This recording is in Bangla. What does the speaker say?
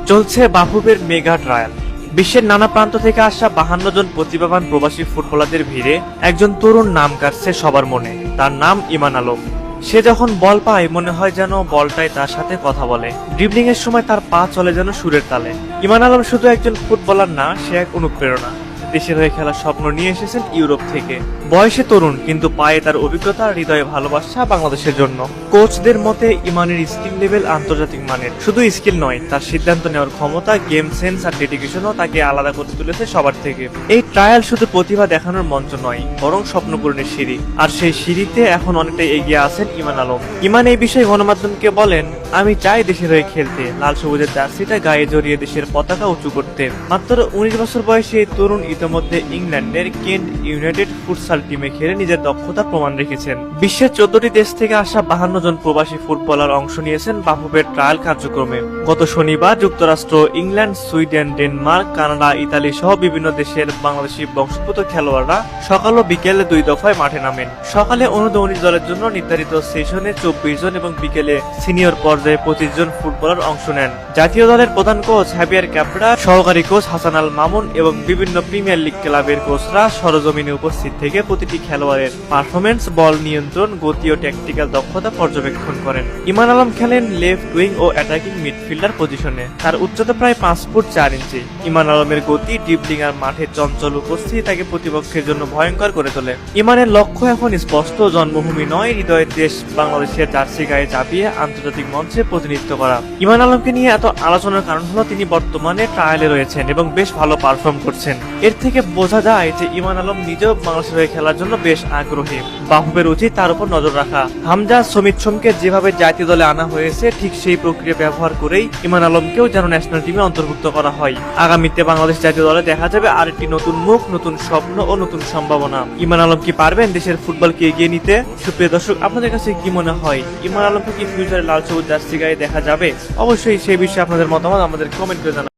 চলছে বাফুফের মেগা ট্রায়াল। বিশ্বের নানা প্রান্ত থেকে আসা 52 জন প্রতিভাবান প্রবাসী ফুটবলারদের ভিড়ে একজন তরুণ নাম কাটছে সবার মনে। তার নাম ইমান আলম। সে যখন বল পায় মনে হয় যেন বলটাই তার সাথে কথা বলে। ড্রিবলিং এর সময় তার পা চলে যেন সুরের তালে। ইমান আলম শুধু একজন ফুটবলার না, সে এক অনুপ্রেরণা। দেশের হয়ে খেলার স্বপ্ন নিয়ে এসেছেন ইউরোপ থেকে। বয়সে তরুণ, কিন্তু পায়ে তার অভিজ্ঞতা, হৃদয়ে ভালোবাসা বাংলাদেশের জন্য। কোচদের মতে ইমানের স্কিল লেভেল আন্তর্জাতিক মানের। শুধু স্কিল নয়, তার সিদ্ধান্ত নেওয়ার ক্ষমতা, গেম সেন্স আর ডেডিকেশনও তাকে আলাদা করে তুলেছে সবার থেকে। এই ট্রায়াল শুধু প্রতিভা দেখানোর মঞ্চ নয়, বরং স্বপ্ন পূরণের সিঁড়ি। আর সেই সিঁড়িতে এখন অনেকটাই এগিয়ে আছেন ইমান আলম। ইমান এই বিষয়ে গণমাধ্যমকে বলেন, আমি চাই দেশের হয়ে খেলতে, লাল সবুজের জার্সিটা গায়ে জড়িয়ে দেশের পতাকা উঁচু করতে। মাত্র 19 বছর বয়সে এই তরুণ ইতিমধ্যে ইংল্যান্ডের কেন্ট ইউনাইটেড ফুটসাল টিমে খেলে নিজের দক্ষতা প্রমাণ রেখেছেন। বিশ্বের 14টি দেশ থেকে আসা 52 জন প্রবাসী ফুটবলার অংশ নিয়েছেন বাফুফের ট্রায়াল কার্যক্রমে। গত শনিবার যুক্তরাষ্ট্র, England, Sweden, Denmark, Canada, Italy সহ বিভিন্ন দেশের বাংলাদেশি বংশোদ্ভূত খেলোয়াড়রা সকাল ও বিকেলে 2 দফায় মাঠে নামেন। সকালে অনু-19 দলের জন্য নির্ধারিত সেশনে 24 জন এবং বিকেলে সিনিয়র পর্যায়ে 25 জন ফুটবলার অংশ নেন। জাতীয় দলের প্রধান কোচ হ্যাভিয়ার ক্যাপ্রা, সহকারী কোচ হাসান আল মামুন এবং বিভিন্ন প্রিমিয়ার লিগ ক্লাবের কোচরা সরজমিনে উপস্থিত থেকে প্রতিটি খেলোয়াড়ের পারফরমেন্স, বল নিয়ন্ত্রণ, গতি ও ট্যাকটিক্যাল দক্ষতা পর্যবেক্ষণ করেন। ইমান আলম খেলেন লেফট উইং ও অ্যাটাকিং মিডফিল্ডার পজিশনে। তার উচ্চতা প্রায় 5 ফুট 4 ইঞ্চি। ইমান আলমের গতি, ড্রিবলিং আর মাঠে চঞ্চল উপস্থিতি তাকে প্রতিপক্ষের জন্য ভয়ঙ্কর করে তোলে। ইমানের লক্ষ্য এখন স্পষ্ট, জন্মভূমি নয়, হৃদয়ের দেশ বাংলাদেশের জার্সি গায়ে চাপিয়ে আন্তর্জাতিক মঞ্চে প্রতিনিধিত্ব করা। ইমান আলমকে নিয়ে এত আলোচনার কারণ হলো তিনি বর্তমানে ট্রায়ালে রয়েছেন এবং বেশ ভালো পারফর্ম করছেন। এর থেকে বোঝা যায় যে ইমান আলম নিজেও বাংলাদেশের হয়ে খেলার জন্য বেশ আগ্রহী। বাফুফের উচিত তার উপর নজর রাখা। হামজা, সমিত সোমকে যেভাবে জাতীয় দলে আনা হয়েছে, ঠিক সেই প্রক্রিয়া ব্যবহার করেই ইমান আলমকেও যেন ন্যাশনাল টিমে অন্তর্ভুক্ত করা হয়। আগামীতে বাংলাদেশ জাতীয় দলে দেখা যাবে আরেকটি নতুন মুখ, নতুন স্বপ্ন ও নতুন সম্ভাবনা। ইমান আলম কি পারবেন দেশের ফুটবলকে এগিয়ে নিতে? সুপ্রিয় দর্শক, আপনাদের কাছে কি মনে হয়, ইমান আলমকে কি ফিউচারে লাল সবুজ জার্সি গায়ে দেখা যাবে? অবশ্যই সেই বিষয়ে আপনাদের মতামত আমাদের কমেন্ট করে জানান।